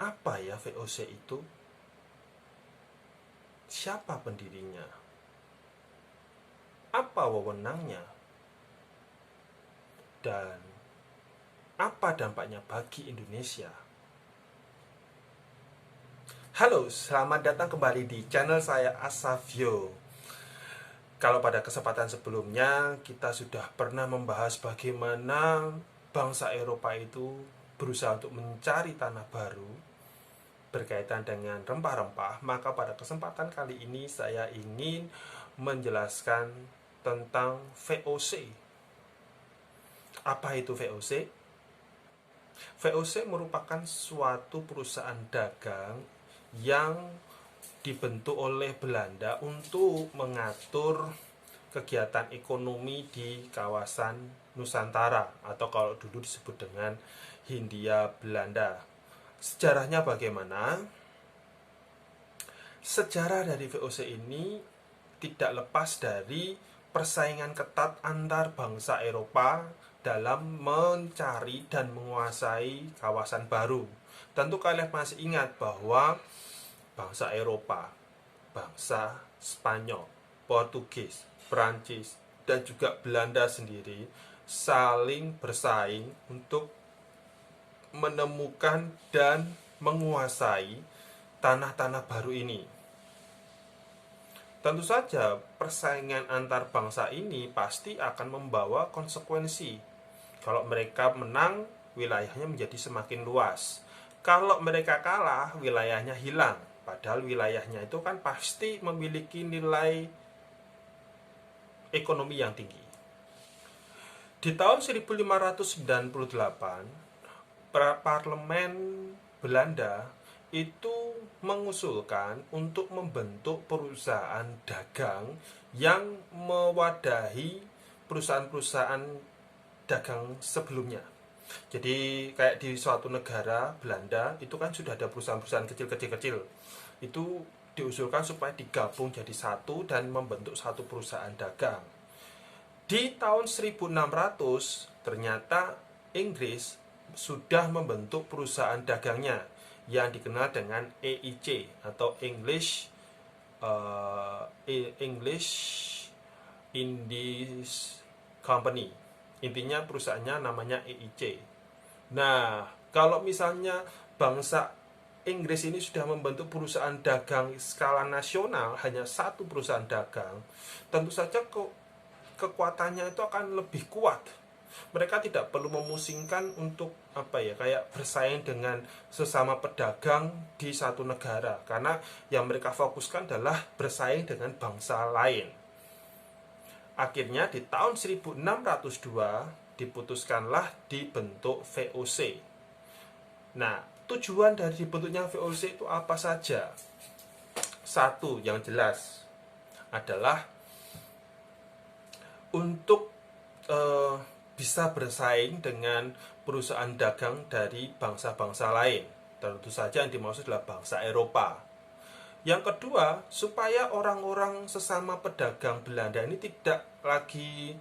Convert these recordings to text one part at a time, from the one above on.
Apa ya VOC itu? Siapa pendirinya? Apa wewenangnya? Dan apa dampaknya bagi Indonesia? Halo, selamat datang kembali di channel saya Asavio. Kalau pada kesempatan sebelumnya kita sudah pernah membahas bagaimana bangsa Eropa itu berusaha untuk mencari tanah baru berkaitan dengan rempah-rempah, maka pada kesempatan kali ini saya ingin menjelaskan tentang VOC. Apa itu VOC? VOC merupakan suatu perusahaan dagang yang dibentuk oleh Belanda untuk mengatur kegiatan ekonomi di kawasan Nusantara atau kalau dulu disebut dengan Hindia Belanda. Sejarahnya bagaimana? Sejarah dari VOC ini tidak lepas dari persaingan ketat antar bangsa Eropa dalam mencari dan menguasai kawasan baru. Tentu kalian masih ingat bahwa bangsa Eropa, bangsa Spanyol, Portugis, Prancis, dan juga Belanda sendiri saling bersaing untuk menemukan dan menguasai tanah-tanah baru ini. Tentu saja persaingan antar bangsa ini pasti akan membawa konsekuensi. Kalau mereka menang, wilayahnya menjadi semakin luas. Kalau mereka kalah, wilayahnya hilang. Padahal wilayahnya itu kan pasti memiliki nilai ekonomi yang tinggi. Di tahun 1598, parlemen Belanda itu mengusulkan untuk membentuk perusahaan dagang yang mewadahi perusahaan-perusahaan dagang sebelumnya. Jadi kayak di suatu negara Belanda itu kan sudah ada perusahaan-perusahaan kecil-kecil. Itu diusulkan supaya digabung jadi satu dan membentuk satu perusahaan dagang. Di tahun 1600 ternyata Inggris sudah membentuk perusahaan dagangnya yang dikenal dengan EIC atau English Indies Company. Intinya perusahaannya namanya EIC. Nah, kalau misalnya bangsa Inggris ini sudah membentuk perusahaan dagang skala nasional, hanya satu perusahaan dagang, tentu saja kekuatannya itu akan lebih kuat. Mereka tidak perlu memusingkan untuk kayak bersaing dengan sesama pedagang di satu negara, karena yang mereka fokuskan adalah bersaing dengan bangsa lain. Akhirnya di tahun 1602 diputuskanlah dibentuk VOC. Nah, tujuan dari dibentuknya VOC itu apa saja? Satu yang jelas adalah untuk bisa bersaing dengan perusahaan dagang dari bangsa-bangsa lain. Tentu saja yang dimaksud adalah bangsa Eropa. Yang kedua, supaya orang-orang sesama pedagang Belanda ini tidak lagi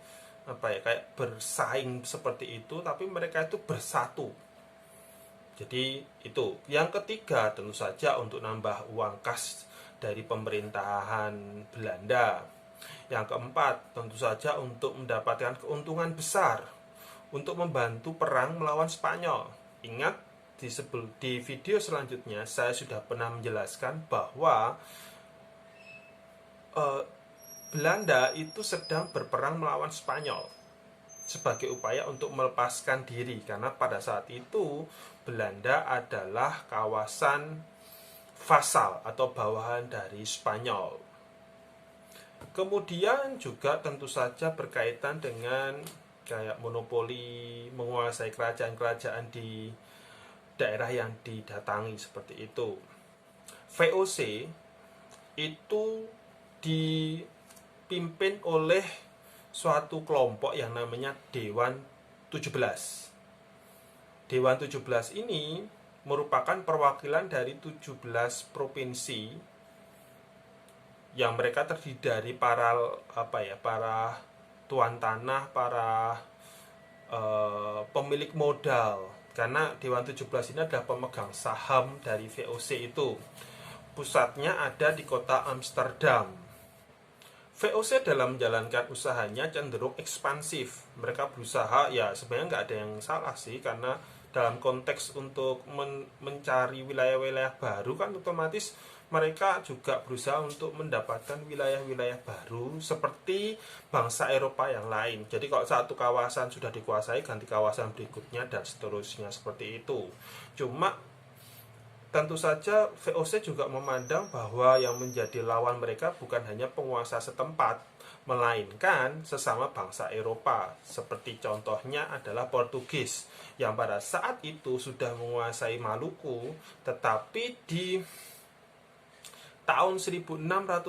kayak bersaing seperti itu, tapi mereka itu bersatu. Jadi itu. Yang ketiga, tentu saja untuk nambah uang kas dari pemerintahan Belanda. Yang keempat, tentu saja untuk mendapatkan keuntungan besar untuk membantu perang melawan Spanyol. Ingat, di video selanjutnya saya sudah pernah menjelaskan bahwa Belanda itu sedang berperang melawan Spanyol sebagai upaya untuk melepaskan diri, karena pada saat itu Belanda adalah kawasan vasal atau bawahan dari Spanyol. Kemudian juga tentu saja berkaitan dengan kayak monopoli menguasai kerajaan-kerajaan di daerah yang didatangi seperti itu. VOC itu dipimpin oleh suatu kelompok yang namanya Dewan 17. Dewan 17 ini merupakan perwakilan dari 17 provinsi yang mereka terdiri dari para tuan tanah, para pemilik modal karena Dewan 17 ini adalah pemegang saham dari VOC itu. Pusatnya ada di kota Amsterdam. VOC dalam menjalankan usahanya cenderung ekspansif. Mereka berusaha, ya sebenarnya nggak ada yang salah sih, karena dalam konteks untuk mencari wilayah-wilayah baru kan otomatis mereka juga berusaha untuk mendapatkan wilayah-wilayah baru seperti bangsa Eropa yang lain. Jadi kalau satu kawasan sudah dikuasai, ganti kawasan berikutnya dan seterusnya seperti itu. Cuma tentu saja VOC juga memandang bahwa yang menjadi lawan mereka bukan hanya penguasa setempat, melainkan sesama bangsa Eropa. Seperti contohnya adalah Portugis, yang pada saat itu sudah menguasai Maluku, tetapi di tahun 1605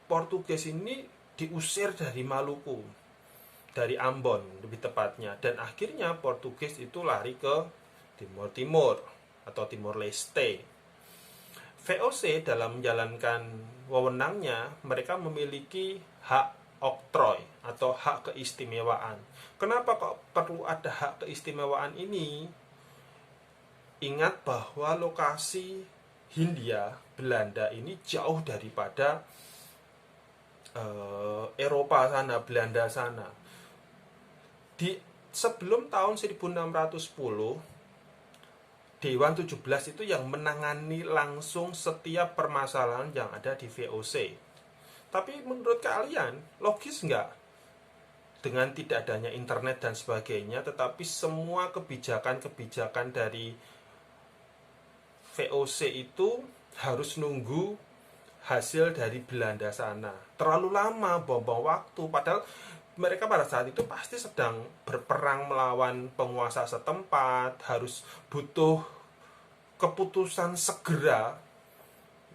Portugis ini diusir dari Maluku, dari Ambon lebih tepatnya, dan akhirnya Portugis itu lari ke Timur Timur atau Timor Leste. VOC dalam menjalankan wewenangnya, mereka memiliki hak oktroy atau hak keistimewaan. Kenapa kok perlu ada hak keistimewaan ini? Ingat bahwa lokasi Hindia, Belanda ini jauh daripada Eropa sana, Belanda sana. Sebelum tahun 1610, Dewan 17 itu yang menangani langsung setiap permasalahan yang ada di VOC. Tapi menurut kalian, logis nggak? Dengan tidak adanya internet dan sebagainya, tetapi semua kebijakan-kebijakan dari VOC itu harus nunggu hasil dari Belanda sana. Terlalu lama, buang-buang waktu. Padahal mereka pada saat itu pasti sedang berperang melawan penguasa setempat, harus butuh keputusan segera.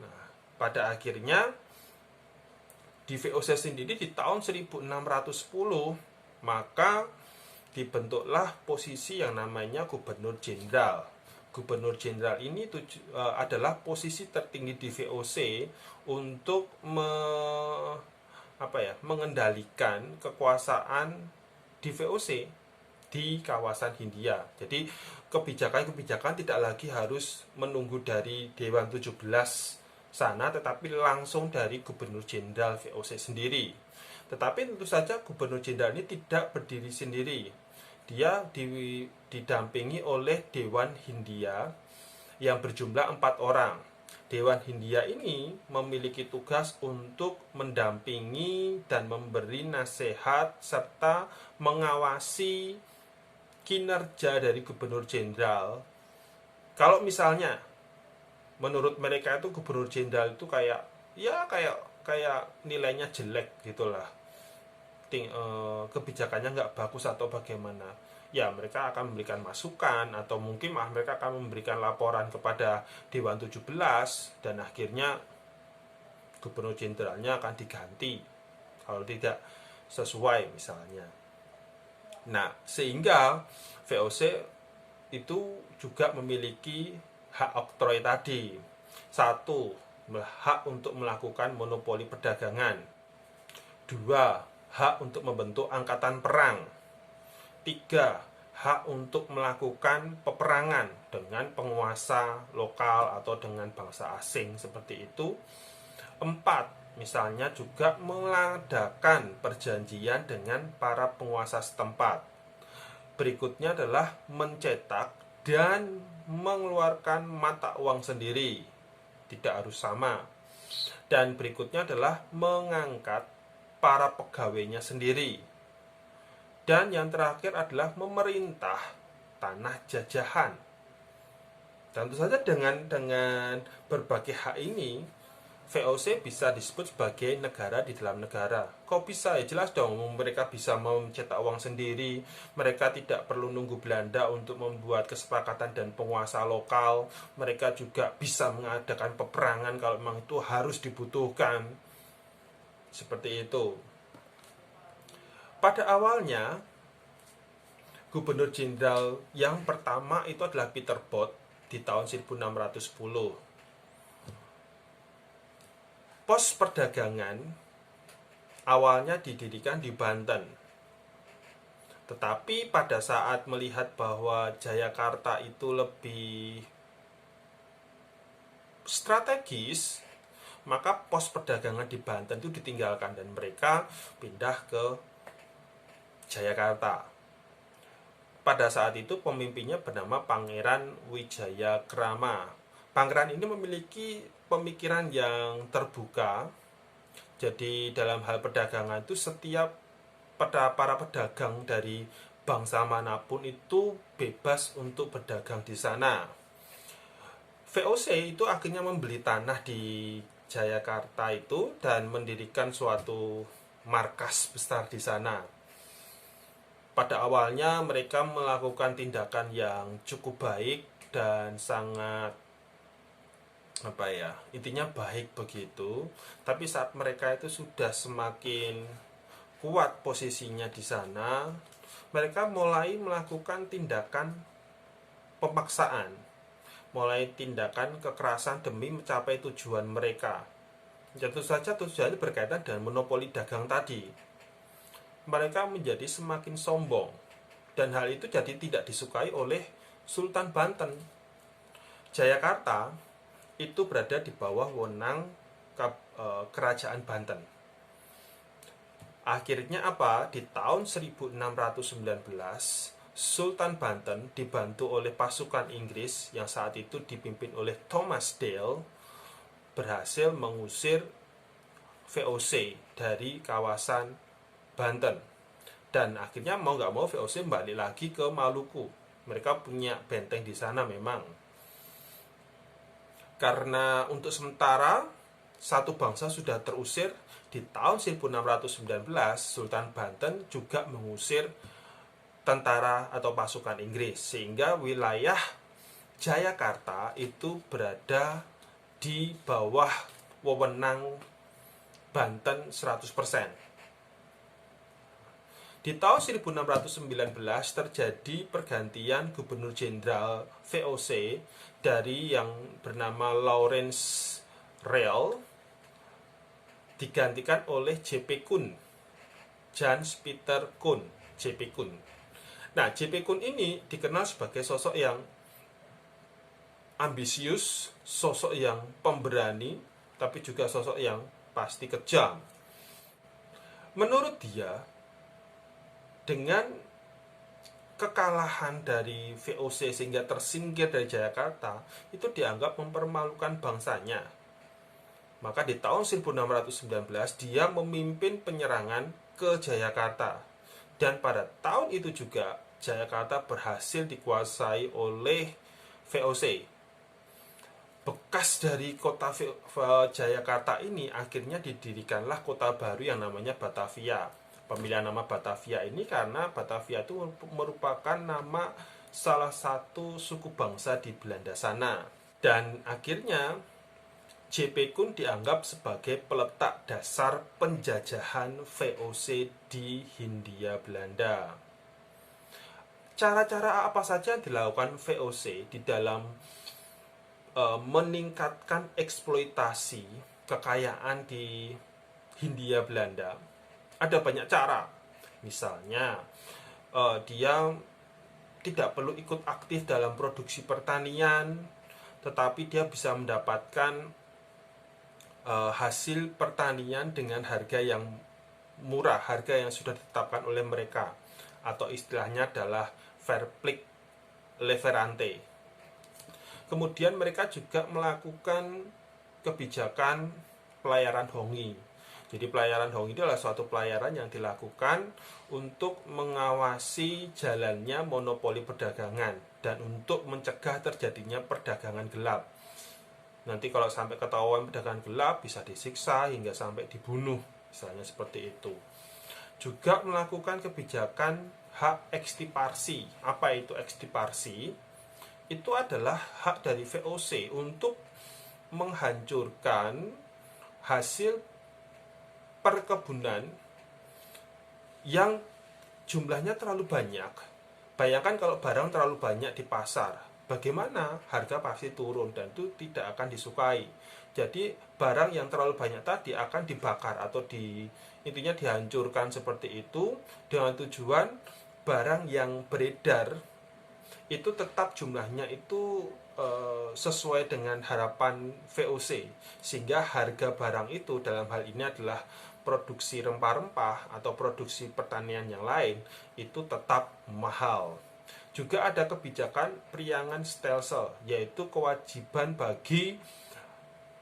Nah, pada akhirnya di VOC sendiri di tahun 1610 maka dibentuklah posisi yang namanya Gubernur Jenderal. Gubernur Jenderal ini adalah posisi tertinggi di VOC untuk mengendalikan kekuasaan di VOC di kawasan Hindia. Jadi kebijakan-kebijakan tidak lagi harus menunggu dari Dewan 17 sana, tetapi langsung dari Gubernur Jenderal VOC sendiri. Tetapi tentu saja Gubernur Jenderal ini tidak berdiri sendiri. Dia didampingi oleh Dewan Hindia yang berjumlah 4 orang. Dewan Hindia ini memiliki tugas untuk mendampingi dan memberi nasihat serta mengawasi kinerja dari Gubernur Jenderal. Kalau misalnya menurut mereka itu Gubernur Jenderal itu kayak nilainya jelek gitulah, kebijakannya nggak bagus atau bagaimana, ya mereka akan memberikan masukan atau mungkin mereka akan memberikan laporan kepada Dewan 17 dan akhirnya Gubernur Jenderalnya akan diganti kalau tidak sesuai misalnya. Nah, sehingga VOC itu juga memiliki hak oktroy tadi. 1, hak untuk melakukan monopoli perdagangan. 2, hak untuk membentuk angkatan perang. 3, hak untuk melakukan peperangan dengan penguasa lokal atau dengan bangsa asing seperti itu. 4, misalnya juga mengadakan perjanjian dengan para penguasa setempat. Berikutnya adalah mencetak dan mengeluarkan mata uang sendiri, tidak harus sama. Dan berikutnya adalah mengangkat para pegawainya sendiri. Dan yang terakhir adalah memerintah tanah jajahan. Tentu saja dengan berbagai hak ini, VOC bisa disebut sebagai negara di dalam negara. Kok bisa? Ya jelas dong, mereka bisa mencetak uang sendiri. Mereka tidak perlu nunggu Belanda untuk membuat kesepakatan dan penguasa lokal. Mereka juga bisa mengadakan peperangan kalau memang itu harus dibutuhkan. Seperti itu. Pada awalnya, Gubernur Jenderal yang pertama itu adalah Peter Both di tahun 1610. Pos perdagangan awalnya didirikan di Banten. Tetapi pada saat melihat bahwa Jayakarta itu lebih strategis, maka pos perdagangan di Banten itu ditinggalkan dan mereka pindah ke Jayakarta. Pada saat itu pemimpinnya bernama Pangeran Wijayakrama. Pangeran ini memiliki pemikiran yang terbuka. Jadi dalam hal perdagangan itu setiap para pedagang dari bangsa manapun itu bebas untuk berdagang di sana. VOC itu akhirnya membeli tanah di Jayakarta itu dan mendirikan suatu markas besar di sana. Pada awalnya mereka melakukan tindakan yang cukup baik dan sangat intinya baik begitu. Tapi saat mereka itu sudah semakin kuat posisinya di sana, mereka mulai melakukan tindakan pemaksaan, mulai tindakan kekerasan demi mencapai tujuan mereka. Tentu saja tujuannya berkaitan dengan monopoli dagang tadi. Mereka menjadi semakin sombong dan hal itu jadi tidak disukai oleh Sultan Banten. Jayakarta itu berada di bawah wewenang Kerajaan Banten. Akhirnya apa? Di tahun 1619 Sultan Banten dibantu oleh pasukan Inggris yang saat itu dipimpin oleh Thomas Dale berhasil mengusir VOC dari kawasan Banten. Dan akhirnya mau nggak mau VOC balik lagi ke Maluku. Mereka punya benteng di sana memang. Karena untuk sementara satu bangsa sudah terusir, di tahun 1619 Sultan Banten juga mengusir tentara atau pasukan Inggris, sehingga wilayah Jayakarta itu berada di bawah wewenang Banten 100%. Di tahun 1619 terjadi pergantian gubernur jenderal VOC dari yang bernama Lawrence Rell digantikan oleh J.P. Kun, Jans Peter Kun, J.P. Kun. Nah, J.P. Kun ini dikenal sebagai sosok yang ambisius, sosok yang pemberani, tapi juga sosok yang pasti kejam. Menurut dia, dengan kekalahan dari VOC sehingga tersingkir dari Jayakarta, itu dianggap mempermalukan bangsanya. Maka di tahun 1619 dia memimpin penyerangan ke Jayakarta. Dan pada tahun itu juga Jayakarta berhasil dikuasai oleh VOC. Bekas dari kota Jayakarta ini akhirnya didirikanlah kota baru yang namanya Batavia. Pemilihan nama Batavia ini karena Batavia itu merupakan nama salah satu suku bangsa di Belanda sana. Dan akhirnya J.P. Kun dianggap sebagai peletak dasar penjajahan VOC di Hindia Belanda. Cara-cara apa saja yang dilakukan VOC di dalam meningkatkan eksploitasi kekayaan di Hindia Belanda? Ada banyak cara. Misalnya dia tidak perlu ikut aktif dalam produksi pertanian, tetapi dia bisa mendapatkan hasil pertanian dengan harga yang murah, harga yang sudah ditetapkan oleh mereka, atau istilahnya adalah fair play leverante. Kemudian mereka juga melakukan kebijakan pelayaran hongi. Jadi pelayaran hongi itu adalah suatu pelayaran yang dilakukan untuk mengawasi jalannya monopoli perdagangan dan untuk mencegah terjadinya perdagangan gelap. Nanti kalau sampai ketahuan perdagangan gelap bisa disiksa hingga sampai dibunuh, misalnya seperti itu. Juga melakukan kebijakan hak ekstiparsi. Apa itu ekstiparsi? Itu adalah hak dari VOC untuk menghancurkan hasil perkebunan yang jumlahnya terlalu banyak. Bayangkan kalau barang terlalu banyak di pasar, bagaimana? Harga pasti turun dan itu tidak akan disukai. Jadi barang yang terlalu banyak tadi akan dibakar atau intinya dihancurkan seperti itu dengan tujuan barang yang beredar itu tetap jumlahnya itu sesuai dengan harapan VOC, sehingga harga barang itu dalam hal ini adalah produksi rempah-rempah atau produksi pertanian yang lain itu tetap mahal. Juga ada kebijakan Priangan Stelsel, yaitu kewajiban bagi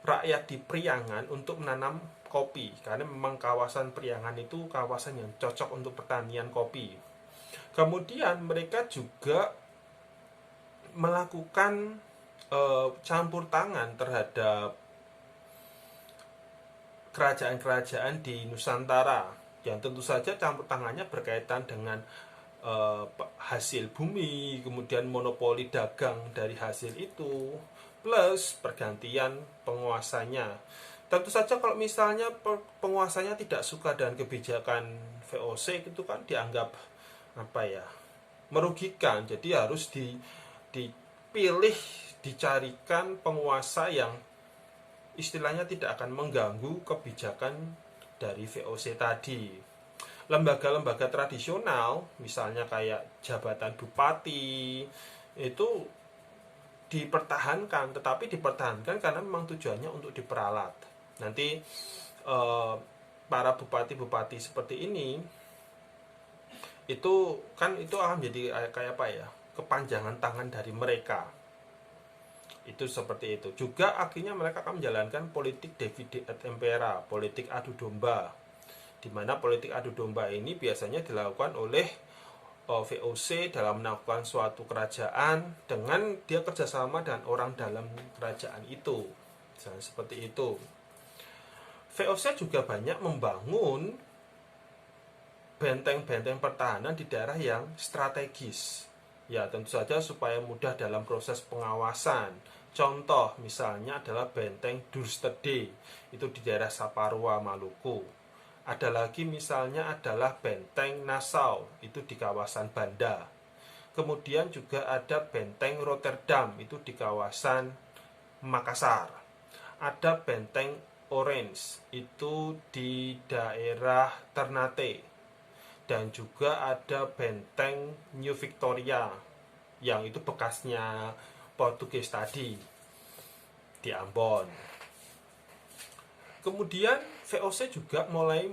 rakyat di Priangan untuk menanam kopi, karena memang kawasan Priangan itu kawasan yang cocok untuk pertanian kopi. Kemudian mereka juga melakukan campur tangan terhadap kerajaan-kerajaan di Nusantara, yang tentu saja campur tangannya berkaitan dengan hasil bumi, kemudian monopoli dagang dari hasil itu, plus pergantian penguasanya. Tentu saja kalau misalnya penguasanya tidak suka dengan kebijakan VOC, itu kan dianggap merugikan. Jadi harus dipilih, dicarikan penguasa yang istilahnya tidak akan mengganggu kebijakan dari VOC tadi. Lembaga-lembaga tradisional, misalnya kayak jabatan bupati, itu dipertahankan, tetapi dipertahankan karena memang tujuannya untuk diperalat. Nanti para bupati-bupati seperti ini itu akan jadi kayak kepanjangan tangan dari mereka. Itu seperti itu. Juga akhirnya mereka akan menjalankan politik divide et impera, politik adu domba, di mana politik adu domba ini biasanya dilakukan oleh VOC dalam melakukan suatu kerajaan dengan dia kerjasama dengan orang dalam kerajaan itu. Misalnya seperti itu. VOC juga banyak membangun benteng-benteng pertahanan di daerah yang strategis. Ya, tentu saja supaya mudah dalam proses pengawasan. Contoh misalnya adalah benteng Durstede, itu di daerah Saparua, Maluku. Ada lagi misalnya adalah benteng Nassau, itu di kawasan Banda. Kemudian juga ada benteng Rotterdam, itu di kawasan Makassar. Ada benteng Orange, itu di daerah Ternate. Dan juga ada benteng New Victoria, yang itu bekasnya Portugis tadi, di Ambon. Kemudian VOC juga mulai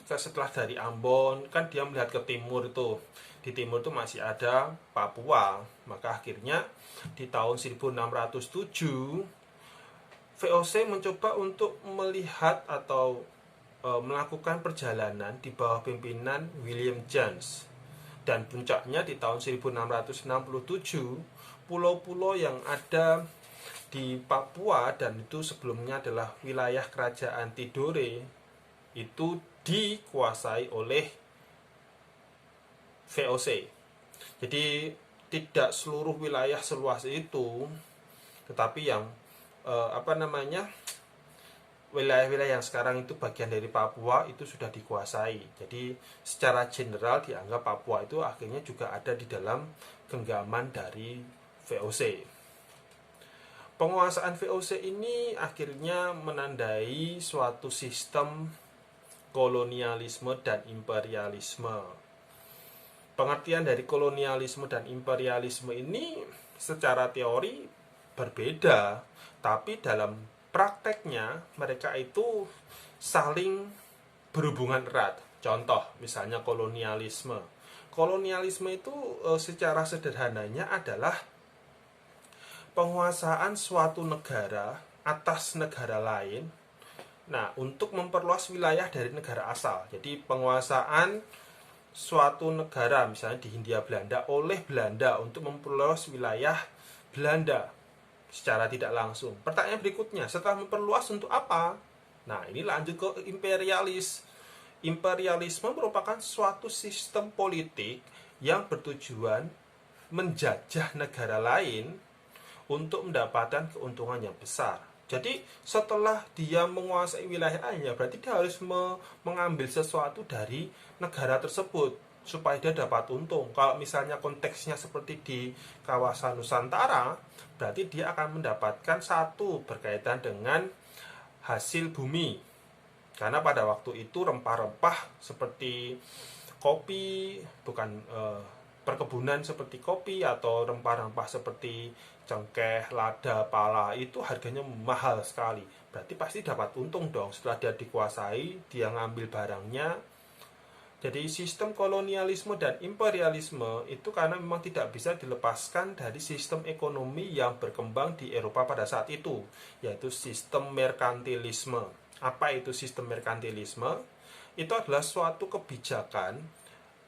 setelah dari Ambon, kan dia melihat ke timur itu. Di timur itu masih ada Papua. Maka akhirnya di tahun 1607 VOC mencoba untuk melihat atau melakukan perjalanan di bawah pimpinan William Jones. Dan puncaknya di tahun 1667, pulau-pulau yang ada di Papua dan itu sebelumnya adalah wilayah kerajaan Tidore itu dikuasai oleh VOC. Jadi tidak seluruh wilayah seluas itu, tetapi yang wilayah-wilayah yang sekarang itu bagian dari Papua itu sudah dikuasai. Jadi secara general dianggap Papua itu akhirnya juga ada di dalam genggaman dari VOC. Penguasaan VOC ini akhirnya menandai suatu sistem kolonialisme dan imperialisme. Pengertian dari kolonialisme dan imperialisme ini secara teori berbeda, tapi dalam prakteknya mereka itu saling berhubungan erat. Contoh misalnya kolonialisme. Kolonialisme itu secara sederhananya adalah penguasaan suatu negara atas negara lain. Nah, untuk memperluas wilayah dari negara asal. Jadi penguasaan suatu negara misalnya di Hindia Belanda oleh Belanda untuk memperluas wilayah Belanda secara tidak langsung. Pertanyaan berikutnya, setelah memperluas untuk apa? Nah, ini lanjut ke imperialis. Imperialisme merupakan suatu sistem politik yang bertujuan menjajah negara lain untuk mendapatkan keuntungan yang besar. Jadi, setelah dia menguasai wilayahnya, berarti dia harus mengambil sesuatu dari negara tersebut supaya dia dapat untung. Kalau misalnya konteksnya seperti di kawasan Nusantara, berarti dia akan mendapatkan satu berkaitan dengan hasil bumi. Karena pada waktu itu rempah-rempah seperti kopi, perkebunan seperti kopi atau rempah-rempah seperti cengkeh, lada, pala itu harganya mahal sekali. Berarti pasti dapat untung dong setelah dia dikuasai, dia ngambil barangnya. Jadi sistem kolonialisme dan imperialisme itu karena memang tidak bisa dilepaskan dari sistem ekonomi yang berkembang di Eropa pada saat itu, yaitu sistem merkantilisme. Apa itu sistem merkantilisme? Itu adalah suatu kebijakan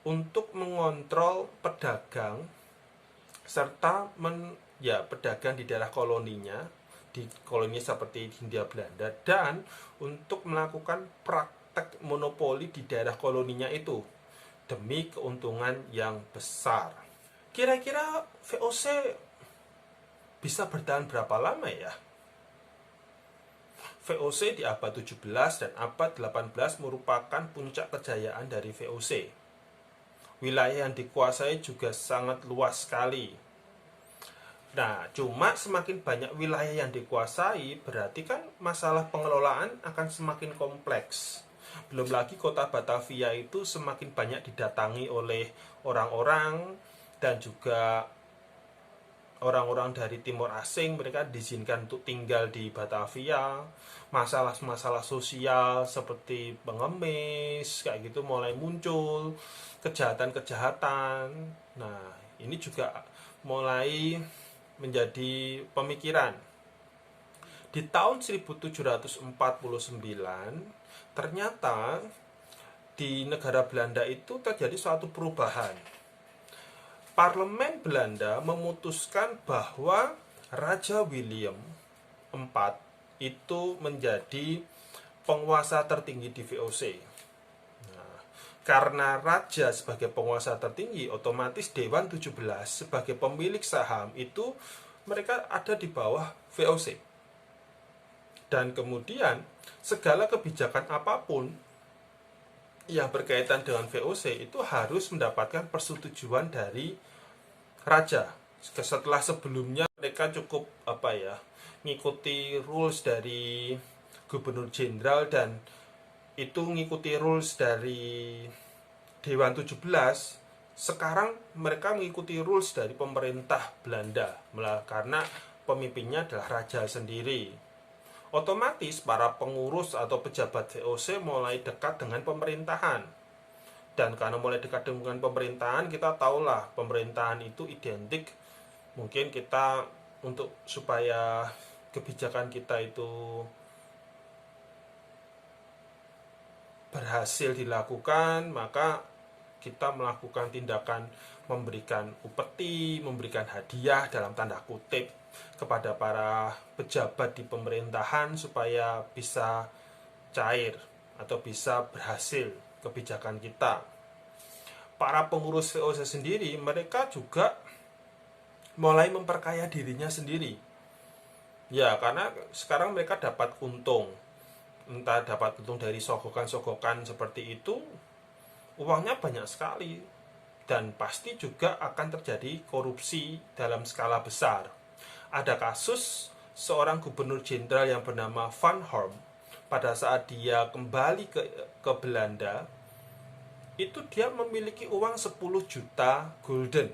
untuk mengontrol pedagang serta pedagang di daerah koloninya, di koloni seperti Hindia Belanda, dan untuk melakukan praktek monopoli di daerah koloninya itu demi keuntungan yang besar. Kira-kira VOC bisa bertahan berapa lama ya? VOC di abad 17 dan abad 18 merupakan puncak kejayaan dari VOC. Wilayah yang dikuasai juga sangat luas sekali. Nah, cuma semakin banyak wilayah yang dikuasai, berarti kan masalah pengelolaan akan semakin kompleks. Belum lagi kota Batavia itu semakin banyak didatangi oleh orang-orang dan juga orang-orang dari timur asing, mereka diizinkan untuk tinggal di Batavia. Masalah-masalah sosial seperti pengemis, kayak gitu mulai muncul, kejahatan-kejahatan. Nah, ini juga mulai menjadi pemikiran. Di tahun 1749, ternyata di negara Belanda itu terjadi suatu perubahan. Parlemen Belanda memutuskan bahwa Raja William IV itu menjadi penguasa tertinggi di VOC. Karena raja sebagai penguasa tertinggi, otomatis Dewan 17 sebagai pemilik saham itu mereka ada di bawah VOC. Dan kemudian segala kebijakan apapun yang berkaitan dengan VOC itu harus mendapatkan persetujuan dari raja. Setelah sebelumnya mereka cukup ngikuti rules dari gubernur jenderal dan itu mengikuti rules dari Dewan 17, sekarang mereka mengikuti rules dari pemerintah Belanda karena pemimpinnya adalah raja sendiri. Otomatis para pengurus atau pejabat VOC mulai dekat dengan pemerintahan. Dan karena mulai dekat dengan pemerintahan, kita tahulah pemerintahan itu identik, mungkin kita untuk supaya kebijakan kita itu berhasil dilakukan, maka kita melakukan tindakan memberikan upeti, memberikan hadiah dalam tanda kutip kepada para pejabat di pemerintahan supaya bisa cair atau bisa berhasil kebijakan kita. Para pengurus VOC sendiri, mereka juga mulai memperkaya dirinya sendiri. Ya, karena sekarang mereka dapat untung. Entah dapat untung dari sogokan-sogokan seperti itu, uangnya banyak sekali. Dan pasti juga akan terjadi korupsi dalam skala besar. Ada kasus seorang gubernur jenderal yang bernama Van Horn, pada saat dia kembali ke Belanda, itu dia memiliki uang 10 juta gulden.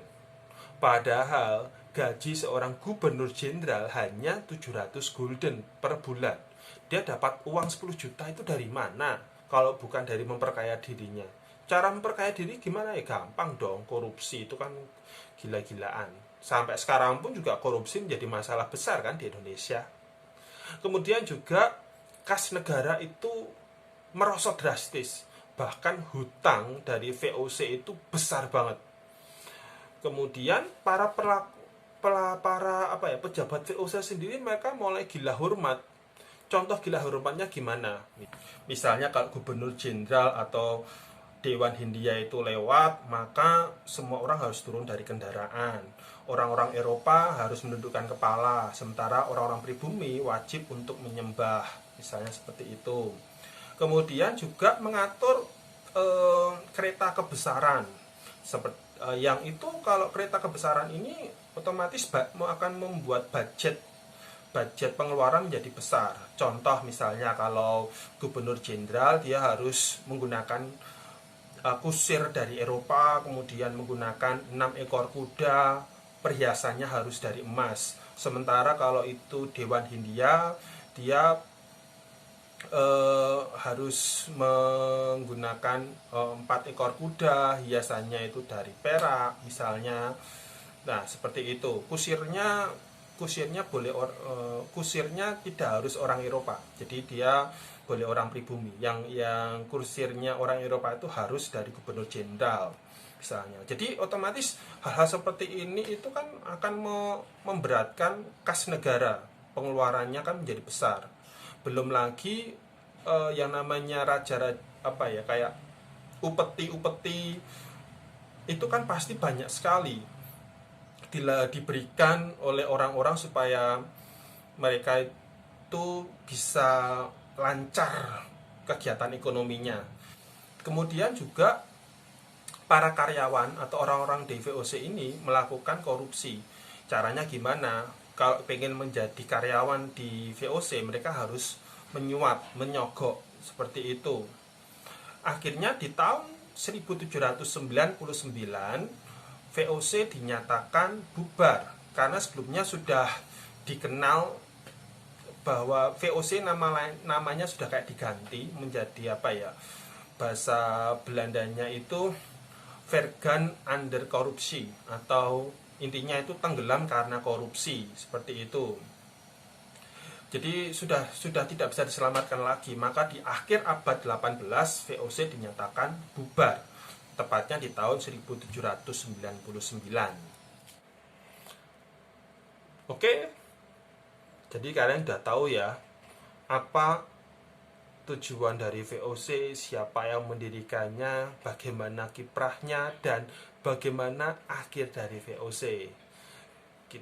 Padahal gaji seorang gubernur jenderal hanya 700 gulden per bulan. Dia dapat uang 10 juta itu dari mana? Kalau bukan dari memperkaya dirinya. Cara memperkaya diri gimana ya? Gampang dong, korupsi itu kan gila-gilaan. Sampai sekarang pun juga korupsi menjadi masalah besar kan di Indonesia. Kemudian juga kas negara itu merosot drastis. Bahkan hutang dari VOC itu besar banget. Kemudian para pejabat VOC sendiri mereka mulai gila hormat. Contoh gila hormatnya gimana? Misalnya kalau gubernur jenderal atau Dewan Hindia itu lewat, maka semua orang harus turun dari kendaraan. Orang-orang Eropa harus menundukkan kepala, sementara orang-orang pribumi wajib untuk menyembah, misalnya seperti itu. Kemudian juga mengatur kereta kebesaran. Yang itu kalau kereta kebesaran ini otomatis akan membuat budget pengeluaran menjadi besar. Contoh misalnya kalau gubernur jenderal dia harus menggunakan kusir dari Eropa, kemudian menggunakan 6 ekor kuda, perhiasannya harus dari emas. Sementara kalau itu Dewan Hindia, dia harus menggunakan 4 ekor kuda, hiasannya itu dari perak misalnya. Nah, seperti itu. Kusirnya boleh kusirnya tidak harus orang Eropa. Jadi dia boleh orang pribumi. Yang kusirnya orang Eropa itu harus dari gubernur jenderal misalnya. Jadi otomatis hal-hal seperti ini itu kan akan memberatkan kas negara. Pengeluarannya kan menjadi besar. Belum lagi yang namanya raja apa ya, kayak upeti-upeti itu kan pasti banyak sekali diberikan oleh orang-orang supaya mereka itu bisa lancar kegiatan ekonominya. Kemudian juga para karyawan atau orang-orang di VOC ini melakukan korupsi. Caranya gimana? Kalau pengen menjadi karyawan di VOC, mereka harus menyuap, menyogok seperti itu. Akhirnya di tahun 1799 VOC dinyatakan bubar karena sebelumnya sudah dikenal bahwa VOC namanya sudah kayak diganti menjadi apa ya, bahasa Belandanya itu vergaan under korupsi, atau intinya itu tenggelam karena korupsi seperti itu. Jadi sudah tidak bisa diselamatkan lagi. Maka di akhir abad 18 VOC dinyatakan bubar, tepatnya di tahun 1799. Oke, jadi kalian udah tahu ya apa tujuan dari VOC, siapa yang mendirikannya, bagaimana kiprahnya, dan bagaimana akhir dari VOC.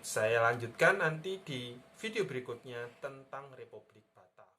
Saya lanjutkan nanti di video berikutnya tentang Republik Batak.